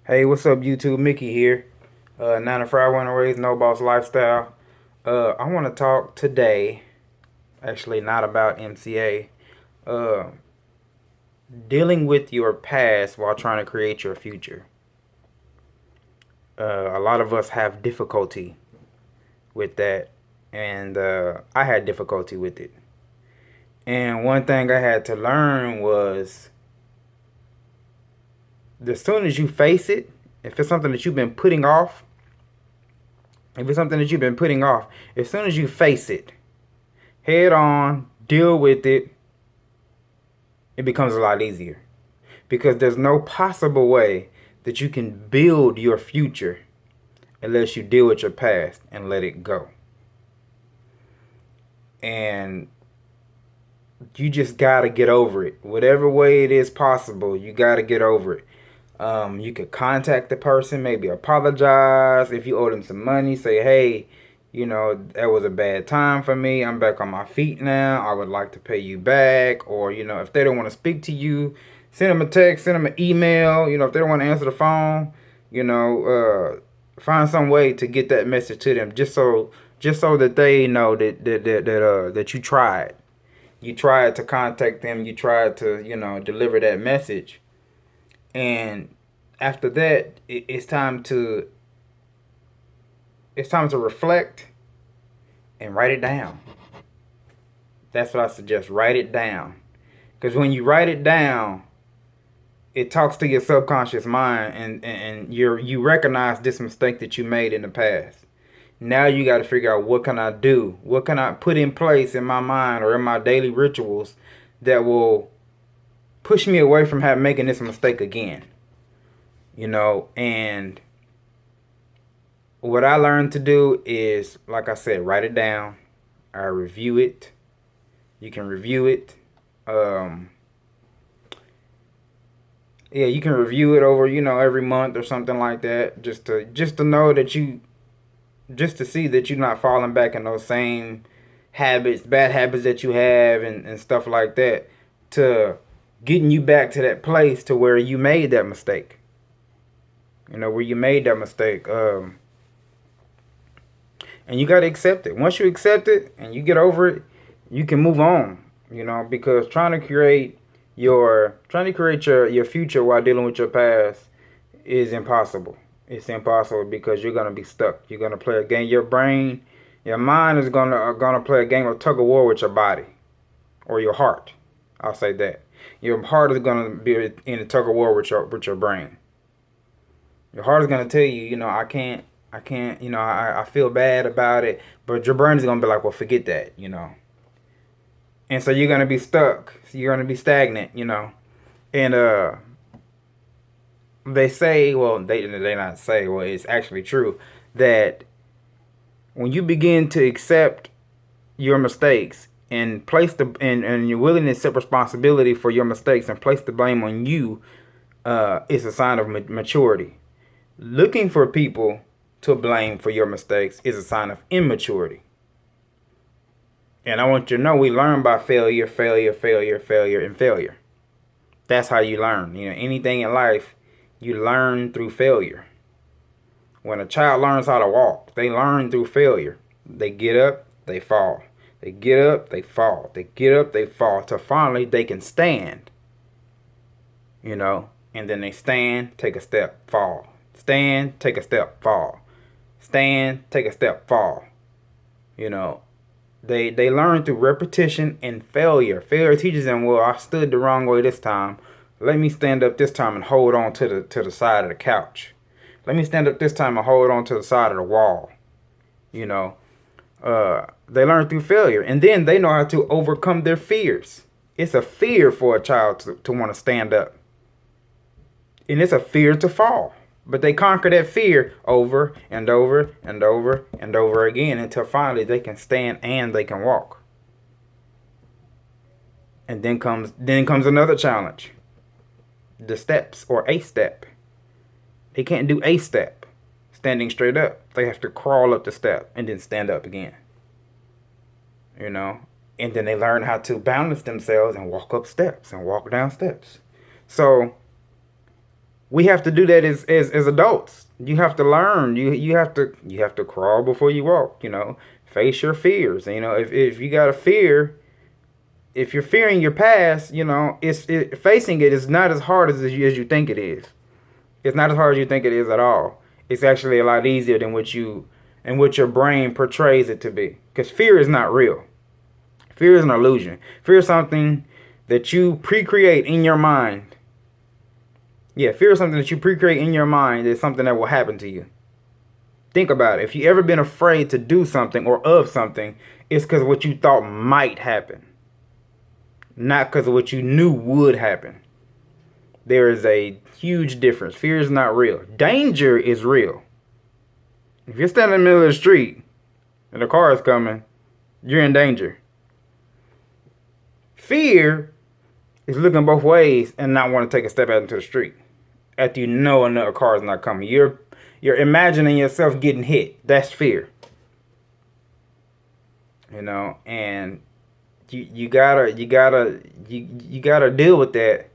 Hey, what's up, YouTube? Mickey here. 9 to 5 Winter Race, No Boss Lifestyle. I want to talk today, actually not about MCA, uh, dealing with your past while trying to create your future. A lot of us have difficulty with that, and I had difficulty with it. And one thing I had to learn was, as soon as you face it, if it's something that you've been putting off, as soon as you face it, head on, deal with it, it becomes a lot easier. Because there's no possible way that you can build your future unless you deal with your past and let it go. And you just gotta get over it. Whatever way it is possible, you gotta get over it. You could contact the person, maybe apologize. If you owe them some money, say, hey, that was a bad time for me. I'm back on my feet now. I would like to pay you back. Or, if they don't want to speak to you, send them a text, send them an email. If they don't want to answer the phone, find some way to get that message to them, just so that they know that you tried. You tried to contact them. You tried to, deliver that message. And after that, it's time to reflect and write it down. That's what I suggest. Write it down. Because when you write it down, it talks to your subconscious mind, and you recognize this mistake that you made in the past. Now you got to figure out, what can I do? What can I put in place in my mind or in my daily rituals that will push me away from making this mistake again? And what I learned to do is, like I said, write it down. I review it. You can review it. You can review it over, every month or something like that, just to know that just to see that you're not falling back in those same bad habits that you have, and stuff like that, to getting you back to that place to where you made that mistake. Where you made that mistake. And you got to accept it. Once you accept it and you get over it, you can move on, because trying to create your future while dealing with your past is impossible. It's impossible because you're going to be stuck. You're going to play a game. Your mind is going to play a game of tug of war with your body, or your heart. I'll say that. Your heart is going to be in a tug of war with your brain. Your heart is going to tell you, I can't, I feel bad about it. But your brain is going to be like, well, forget that, And so you're going to be stuck. So you're going to be stagnant, And they say, well, they not say, well, it's actually true, that when you begin to accept your mistakes and and you're willing to accept responsibility for your mistakes and place the blame on you, it's a sign of maturity. Looking for people to blame for your mistakes is a sign of immaturity. And I want you to know, we learn by failure, and failure. That's how you learn. Anything in life, you learn through failure. When a child learns how to walk, they learn through failure. They get up, they fall. They get up, they fall. They get up, they fall. Till finally they can stand. And then they stand, take a step, fall. Stand, take a step, fall. Stand, take a step, fall. They learn through repetition and failure. Failure teaches them, well, I stood the wrong way this time. Let me stand up this time and hold on to the side of the couch. Let me stand up this time and hold on to the side of the wall. They learn through failure. And then they know how to overcome their fears. It's a fear for a child to want to stand up. And it's a fear to fall. But they conquer that fear over and over and over and over again until finally they can stand and they can walk. And then comes another challenge. The steps, or a step. They can't do a step standing straight up. They have to crawl up the step and then stand up again. And then they learn how to balance themselves and walk up steps and walk down steps. So We have to do that as adults. You have to learn. You have to crawl before you walk. Face your fears. If you got a fear, if you're fearing your past, facing it is not as hard as you think it is. It's not as hard as you think it is at all. It's actually a lot easier than what your brain portrays it to be. Because fear is not real. Fear is an illusion. Fear is something that you pre-create in your mind. Yeah, fear is something that you pre-create in your mind. It's something that will happen to you. Think about it. If you ever been afraid to do something or of something, it's because of what you thought might happen, not because of what you knew would happen. There is a huge difference. Fear is not real. Danger is real. If you're standing in the middle of the street and a car is coming, you're in danger. Fear is looking both ways and not want to take a step out into the street after you know another car is not coming. You're imagining yourself getting hit. That's fear. And you gotta deal with that.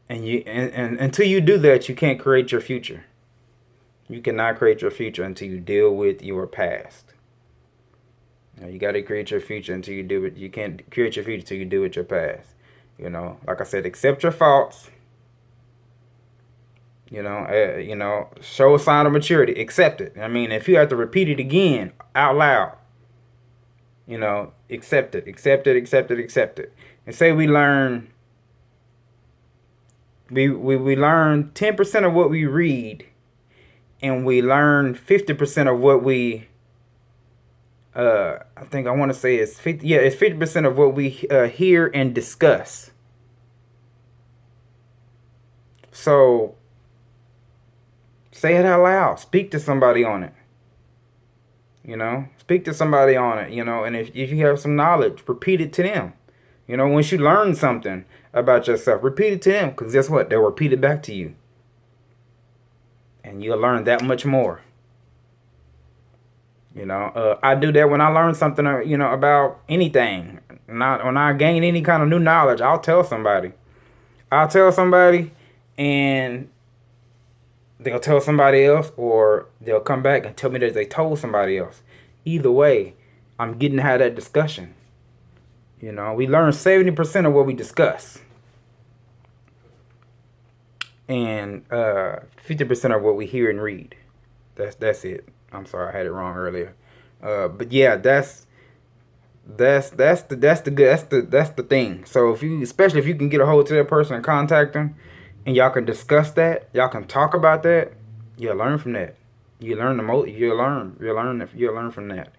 And until you do that, you can't create your future. You cannot create your future until you deal with your past. You got to create your future until you do it. You can't create your future until you deal with your past. Like I said, accept your faults. Show a sign of maturity. Accept it. If you have to repeat it again out loud, accept it. Accept it. Accept it. Accept it. And say we learn. We learn 10% of what we read, and we learn 50% of what we. I think I want to say it's 50. Yeah, it's 50% of what we hear and discuss. So say it out loud. Speak to somebody on it. Speak to somebody on it. And if you have some knowledge, repeat it to them. Once you learn something about yourself, repeat it to them, because guess what? They'll repeat it back to you, and you'll learn that much more. I do that when I learn something, about anything. When I gain any kind of new knowledge, I'll tell somebody. And they'll tell somebody else, or they'll come back and tell me that they told somebody else. Either way, I'm getting to have that discussion. We learn 70% of what we discuss, and 50% of what we hear and read. That's it. I'm sorry, I had it wrong earlier. But yeah, that's the thing. So especially if you can get a hold to that person and contact them, and y'all can discuss that, y'all can talk about that, you'll learn from that. You'll learn from that.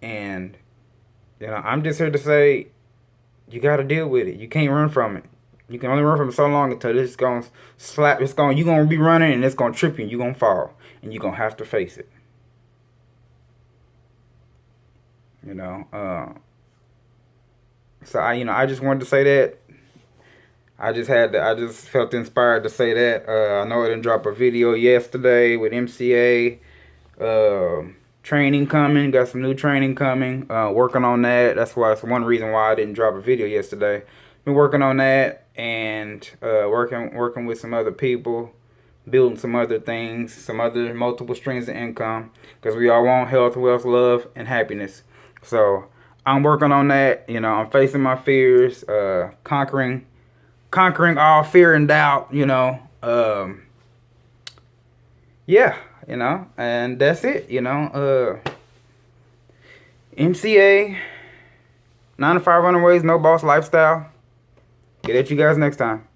And I'm just here to say, you got to deal with it. You can't run from it. You can only run from it so long until it's going to slap. You're going to be running, and it's going to trip you, and you're going to fall, and you're going to have to face it. So I just wanted to say that. I just felt inspired to say that. I know I didn't drop a video yesterday with MCA. Training coming. Got some new training coming. Working on that. That's one reason why I didn't drop a video yesterday. Been working on that, and working with some other people, building some other things, some other multiple streams of income, because we all want health, wealth, love, and happiness. So I'm working on that. I'm facing my fears, conquering all fear and doubt. Yeah, and that's it. MCA, 9 to 5 running ways, no boss lifestyle. Get at you guys next time.